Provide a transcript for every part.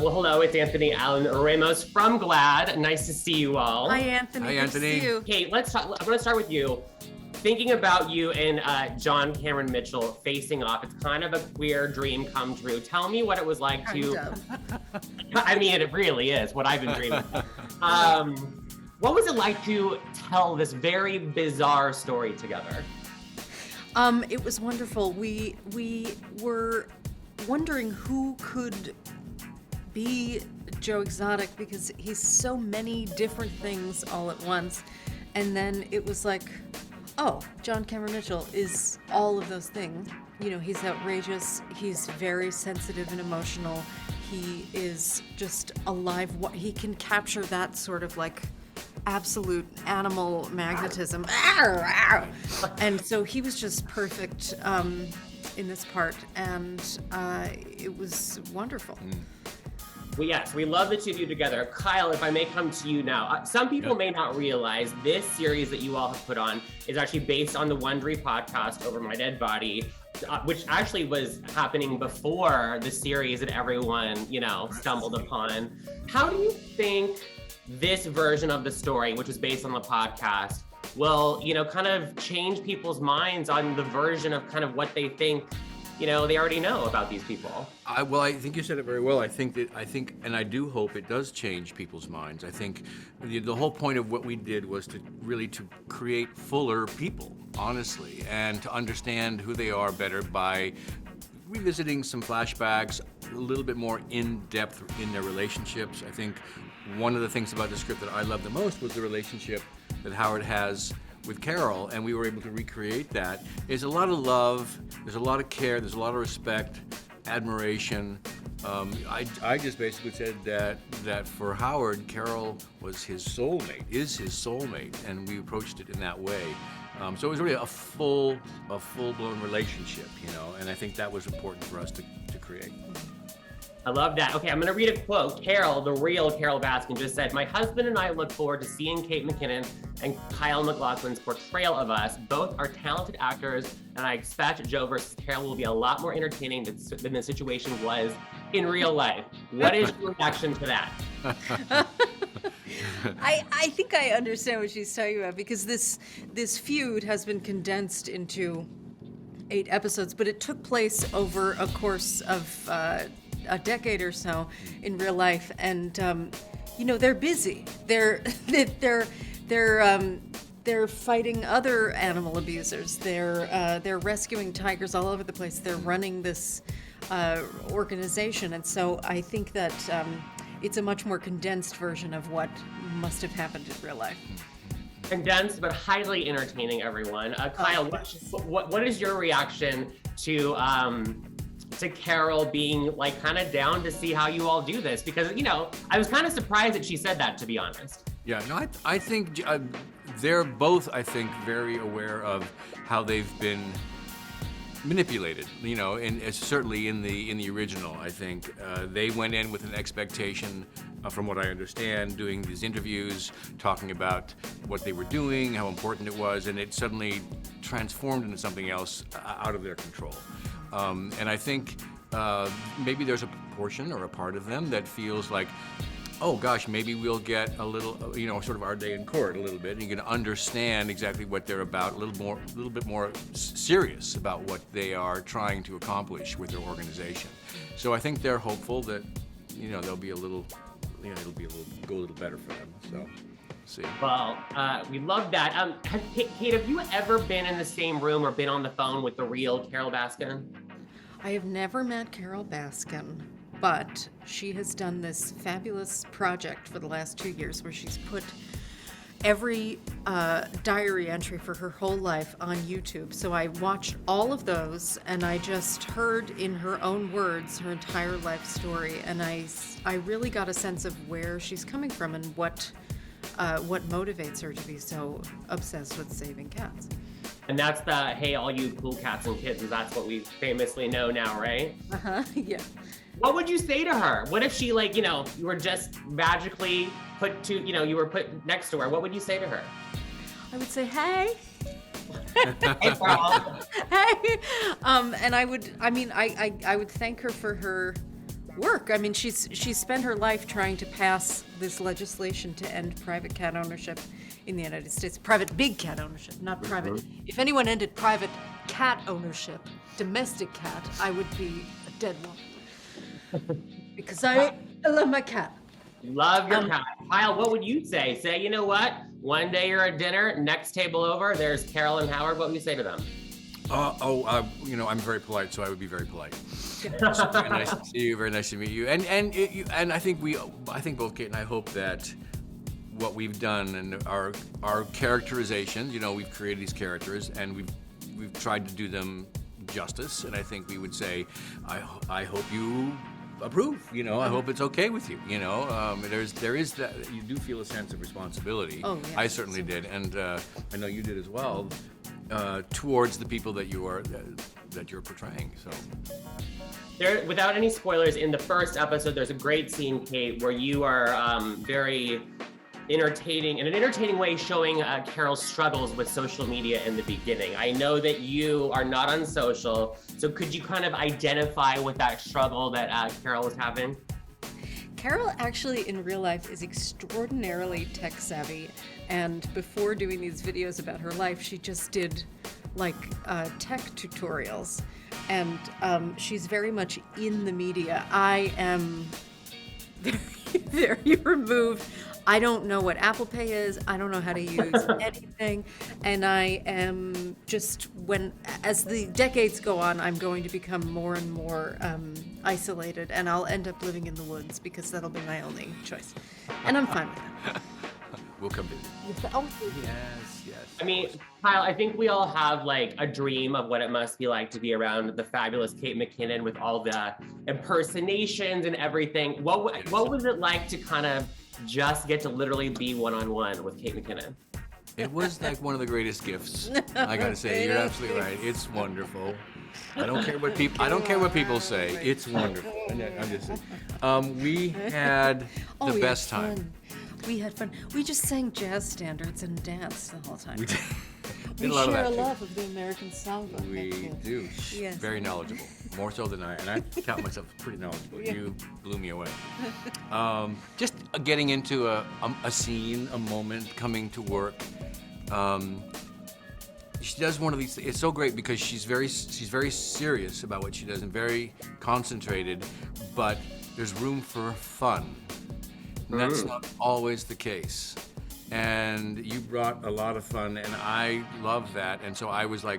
Well, hello, it's Anthony Allen Ramos from GLAAD. Nice to see you all. Hi, Anthony. Hi, Anthony. Good to see you. Kate, let's talk. I'm going to start with you. Thinking about you and John Cameron Mitchell facing off, it's kind of a queer dream come true. Tell me what it was like I mean, it really is what I've been dreaming. What was it like to tell this very bizarre story together? It was wonderful. We were wondering who could be Joe Exotic because he's so many different things all at once. And then it was like, oh, John Cameron Mitchell is all of those things. You know, he's outrageous, he's very sensitive and emotional, he is just alive. He can capture that sort of like absolute animal magnetism. And so he was just perfect in this part, and it was wonderful. Well, yes, we love the two of you together. Kyle, if I may come to you now. Some people may not realize this series that you all have put on is actually based on the Wondery podcast, Over My Dead Body, which actually was happening before the series that everyone, stumbled upon. How do you think this version of the story, which is based on the podcast, will, kind of change people's minds on the version of kind of what they think they already know about these people? I think you said it very well. I think, and I do hope it does change people's minds. I think the whole point of what we did was to create fuller people, honestly, and to understand who they are better by revisiting some flashbacks, a little bit more in depth in their relationships. I think one of the things about the script that I loved the most was the relationship that Howard has with Carole, and we were able to recreate that. There's a lot of love, there's a lot of care, there's a lot of respect, admiration. I just basically said that for Howard, Carole was his soulmate, is his soulmate, and we approached it in that way. So it was really a full-blown relationship, and I think that was important for us to create. I love that. Okay, I'm going to read a quote. Carole, the real Carole Baskin, just said, "My husband and I look forward to seeing Kate McKinnon and Kyle MacLachlan's portrayal of us. Both are talented actors, and I expect Joe versus Carole will be a lot more entertaining than the situation was in real life." What is your reaction to that? I think I understand what she's talking about, because this feud has been condensed into 8 episodes, but it took place over a course of a decade or so in real life, and they're busy. They're fighting other animal abusers. They're rescuing tigers all over the place. They're running this organization, and so I think that it's a much more condensed version of what must have happened in real life. Condensed but highly entertaining, everyone. Kyle, what is your reaction to Carole being like kind of down to see how you all do this? Because I was kind of surprised that she said that, to be honest. Yeah, no, I think they're both, I think, very aware of how they've been manipulated, and certainly in the original. I think they went in with an expectation, from what I understand, doing these interviews, talking about what they were doing, how important it was, and it suddenly transformed into something else out of their control. And I think maybe there's a portion or a part of them that feels like, oh gosh, maybe we'll get a little, sort of our day in court a little bit, and you can understand exactly what they're about, a little bit more serious about what they are trying to accomplish with their organization. So I think they're hopeful that, they'll be a little, go a little better for them. So. See. Well, we love that. Kate, have you ever been in the same room or been on the phone with the real Carole Baskin? I have never met Carole Baskin, but she has done this fabulous project for the last 2 years where she's put every diary entry for her whole life on YouTube. So I watched all of those, and I just heard in her own words her entire life story, and I really got a sense of where she's coming from and what motivates her to be so obsessed with saving cats. And that's the, hey, all you cool cats and kittens, that's what we famously know now, right? Yeah. What would you say to her? What if she, you were just magically put you were put next to her? What would you say to her? I would say, hey. Hey, Carole. Hey. And I would thank her for her work. I mean, she's spent her life trying to pass this legislation to end private cat ownership in the United States. Private big cat ownership, not private. If anyone ended private cat ownership, domestic cat, I would be a dead woman. Because I love my cat. Love your cat. Kyle, what would you say? Say, you know what? One day you're at dinner, next table over, there's Carole and Howard. What would you say to them? I'm very polite, so I would be very polite. So very nice to see you. Very nice to meet you. And I think both Kate and I hope that what we've done and our characterizations, we've created these characters and we've tried to do them justice. And I think we would say, I hope you approve. I hope it's okay with you. There is that you do feel a sense of responsibility. Oh, yeah. I certainly did, and I know you did as well. Towards the people that you're portraying. So, There, without any spoilers, in the first episode, there's a great scene, Kate, where you are very entertaining, in an entertaining way, showing Carole's struggles with social media in the beginning. I know that you are not on social, so could you kind of identify with that struggle that Carole was having? Carole actually in real life is extraordinarily tech savvy, and before doing these videos about her life, she just did tech tutorials, and she's very much in the media. I am very, very removed. I don't know what Apple Pay is. I don't know how to use anything. And I am just, as the decades go on, I'm going to become more and more isolated, and I'll end up living in the woods because that'll be my only choice. And I'm fine with that. We'll come visit. Yes. I mean, Kyle, I think we all have a dream of what it must be like to be around the fabulous Kate McKinnon with all the impersonations and everything. What was it like to kind of just get to literally be one-on-one with Kate McKinnon? It was one of the greatest gifts. I gotta say, you're absolutely right. It's wonderful. I don't care what people say. It's wonderful. I'm just saying. We had the best time. We had fun. We just sang jazz standards and danced the whole time. We did. We share a love of the American songbook. We do. Yes. Very knowledgeable, more so than I, and I count myself pretty knowledgeable. Yeah. You blew me away. Just getting into a scene, a moment, coming to work. She does one of these. It's so great because she's very serious about what she does and very concentrated, but there's room for fun. And that's not always the case. And you brought a lot of fun, and I love that. And so I was I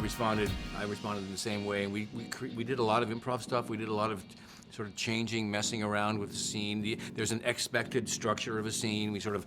responded in the same way. And we did a lot of improv stuff. We did a lot of sort of changing, messing around with the scene. There's an expected structure of a scene. We sort of,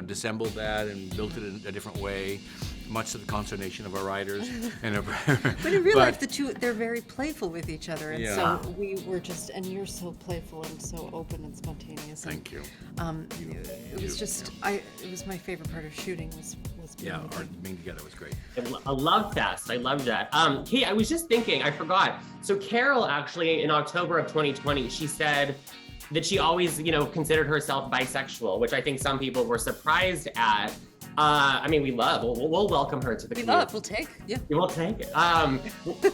dissembled that and built it in a different way, much to the consternation of our writers. But in real life, the two, they're very playful with each other. And Yeah. so we were just, and you're so playful and so open and spontaneous. Thank you. It was just, it was my favorite part of shooting was being with our you. being together was great. A love fest. I love that. Kate, I was just thinking, I forgot. So Carole actually, in October of 2020, she said that she always, considered herself bisexual, which I think some people were surprised at. We love. We'll welcome her to the community. We'll take. Yeah. We'll take it.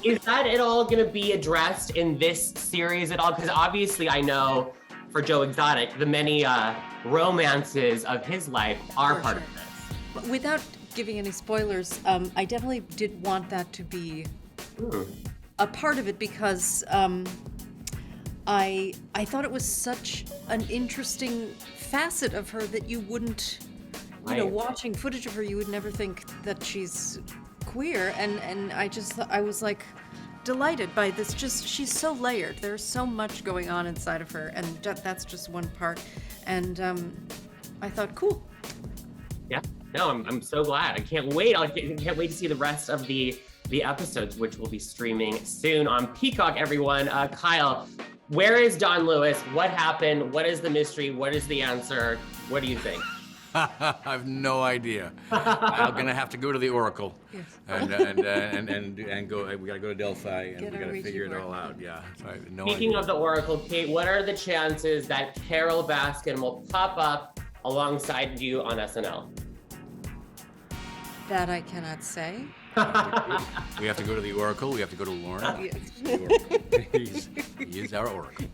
Is that at all going to be addressed in this series at all? Because obviously, I know for Joe Exotic, the many romances of his life are part of this. Without giving any spoilers, I definitely did want that to be a part of it because I thought it was such an interesting facet of her that you wouldn't, watching footage of her, you would never think that she's queer. And I was delighted by this. She's so layered. There's so much going on inside of her, and that's just one part. And I thought, cool. Yeah. No, I'm so glad. I can't wait. I can't wait to see the rest of the episodes, which will be streaming soon on Peacock, everyone. Kyle, where is Don Lewis? What happened? What is the mystery? What is the answer? What do you think? I have no idea. I'm gonna have to go to the Oracle, Yes. and go. We gotta go to Delphi, and we gotta figure it all out. Yeah. So I have no Speaking idea. of the Oracle, Kate, what are the chances that Carole Baskin will pop up alongside you on SNL? That I cannot say. We have to go to the Oracle. We have to go to Lauren. Yes. He is our oracle.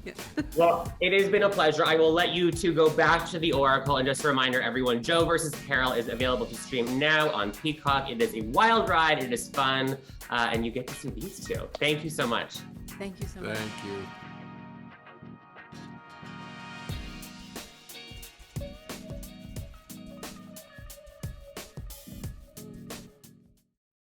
Well, it has been a pleasure. I will let you two go back to the Oracle. And just a reminder, everyone, Joe versus Carole is available to stream now on Peacock. It is a wild ride. It is fun. And you get to see these two. Thank you so much. Thank you so much. Thank you.